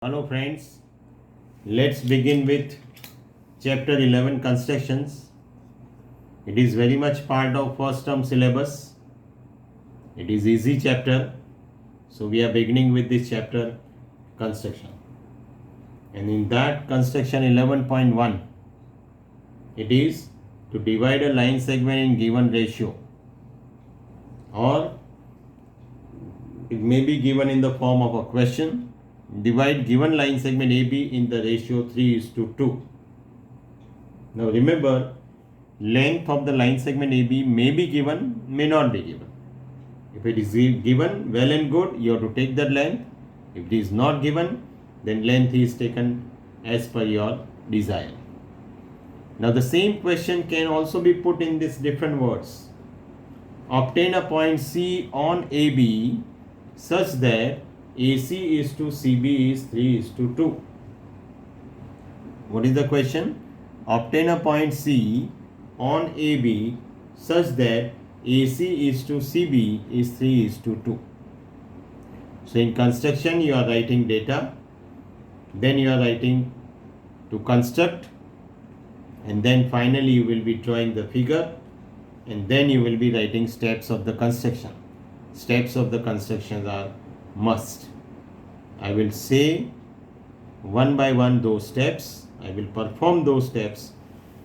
Hello friends, let's begin with chapter 11 constructions. It is very much part of first term syllabus. It is easy chapter. So we are beginning with this chapter construction. And in that construction 11.1, it is to divide a line segment in given ratio, or it may be given in the form of a question. Divide given line segment AB in the ratio 3:2. Now remember, length of the line segment AB may be given, may not be given. If it is given, well and good, you have to take that length. If it is not given, then length is taken as per your desire. Now the same question can also be put in these different words. Obtain a point C on AB such that AC is to CB is 3:2. What is the question? Obtain a point C on AB such that AC is to CB is 3:2. So in construction you are writing data, then you are writing to construct, and then finally you will be drawing the figure, and then you will be writing steps of the construction. Steps of the construction are must. I will say one by one those steps. I will perform those steps,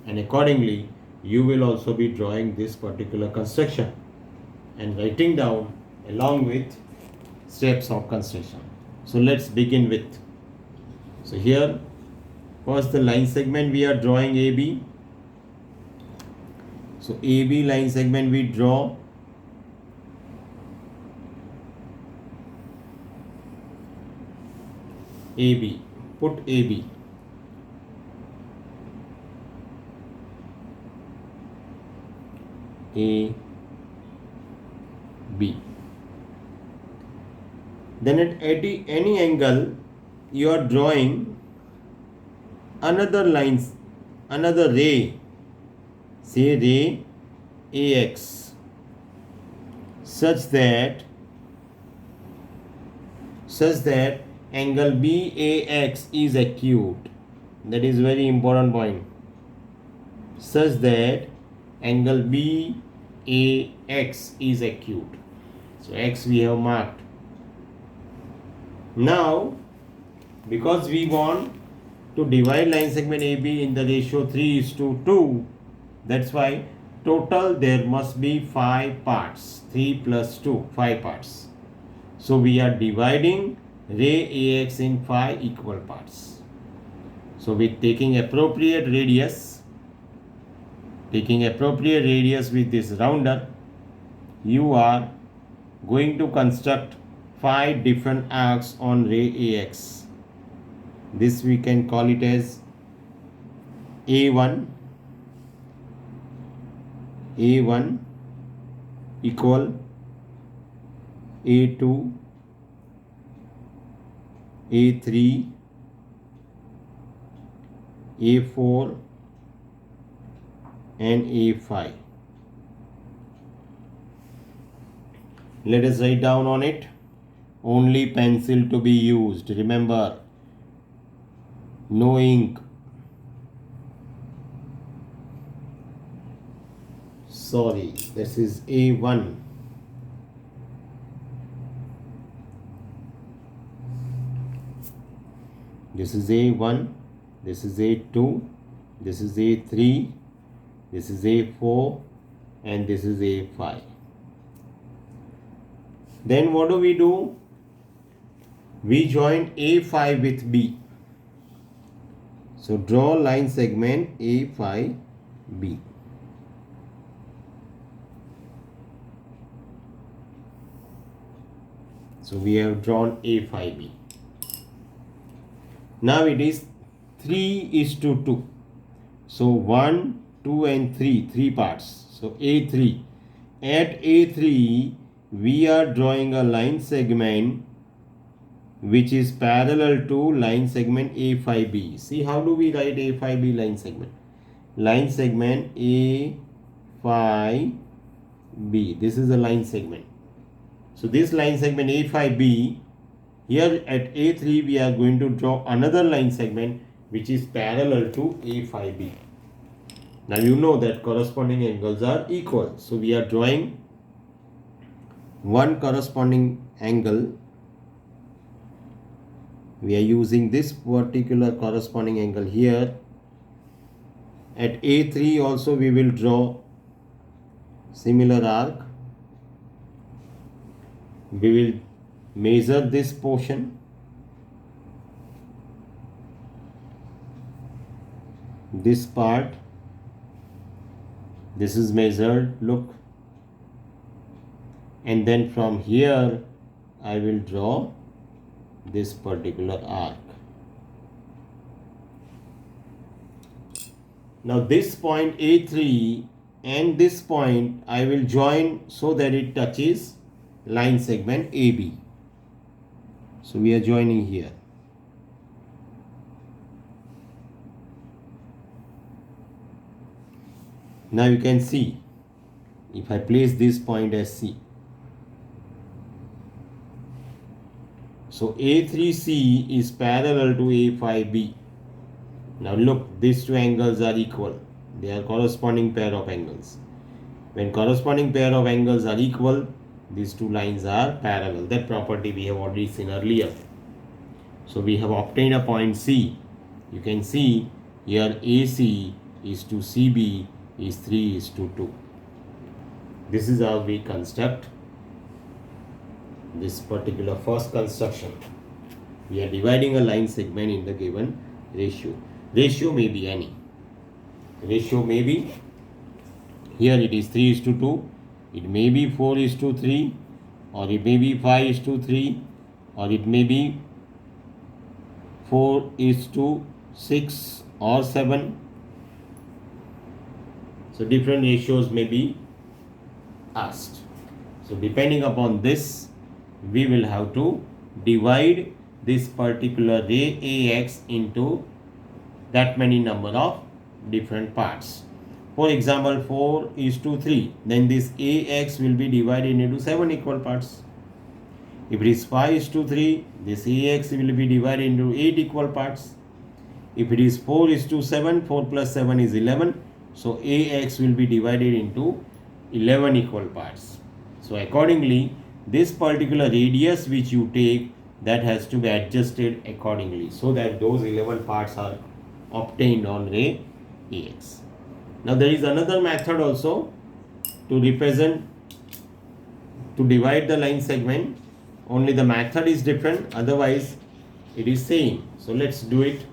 and accordingly you will also be drawing this particular construction and writing down along with steps of construction. So let's begin with. So here first the line segment we are drawing AB. So AB line segment we draw. AB, put AB. A, B. Then at any angle you are drawing another lines, another ray, say ray AX, such that angle BAX is acute. That is very important point. Such that angle BAX is acute. So X we have marked. Now because we want to divide line segment AB in the ratio 3:2, that's why total there must be 5 parts. 3 plus 2, 5 parts. So we are dividing ray AX in 5 equal parts. So with taking appropriate radius with this rounder, you are going to construct 5 different arcs on ray AX. This we can call it as A1 equal A2, A3, A4 and A5. Let us write down on it. Only pencil to be used. Remember, no ink. Sorry, this is A1. This is A1, this is A2, this is A3, this is A4 and this is A5. Then what do? We join A5 with B. So draw line segment A5B. So we have drawn A5B. Now it is 3:2. So 1, 2 and 3 parts. So A3. At A3 we are drawing a line segment which is parallel to line segment A5B. See, how do we write A5B line segment? Line segment A5B. This is a line segment. So this line segment A5B Here at A3 we are going to draw another line segment which is parallel to A5B. Now you know that corresponding angles are equal. So we are drawing one corresponding angle. We are using this particular corresponding angle here. At A3 also we will draw similar arc. We will measure this portion. This part. This is measured, look. And then from here I will draw this particular arc. Now this point A3 and this point I will join so that it touches line segment AB. So we are joining here. Now you can see if I place this point as C. So A3C is parallel to A5B. Now look, these two angles are equal. They are corresponding pair of angles. When corresponding pair of angles are equal, these two lines are parallel. That property we have already seen earlier. So we have obtained a point C. You can see here AC is to CB is 3:2. This is how we construct this particular first construction. We are dividing a line segment in the given ratio. Ratio may be any. Ratio may be, here it is 3:2, it may be 4:3, or it may be 5:3, or it may be 4:6 or 7. So different ratios may be asked. So depending upon this, we will have to divide this particular ray AX into that many number of different parts. For example, 4:3, then this AX will be divided into 7 equal parts. If it is 5:3, this AX will be divided into 8 equal parts. If it is 4:7, 4 plus 7 is 11. So AX will be divided into 11 equal parts. So accordingly, this particular radius which you take, that has to be adjusted accordingly so that those 11 parts are obtained on ray AX. Now there is another method also to represent, to divide the line segment. Only the method is different, otherwise it is same. So let's do it.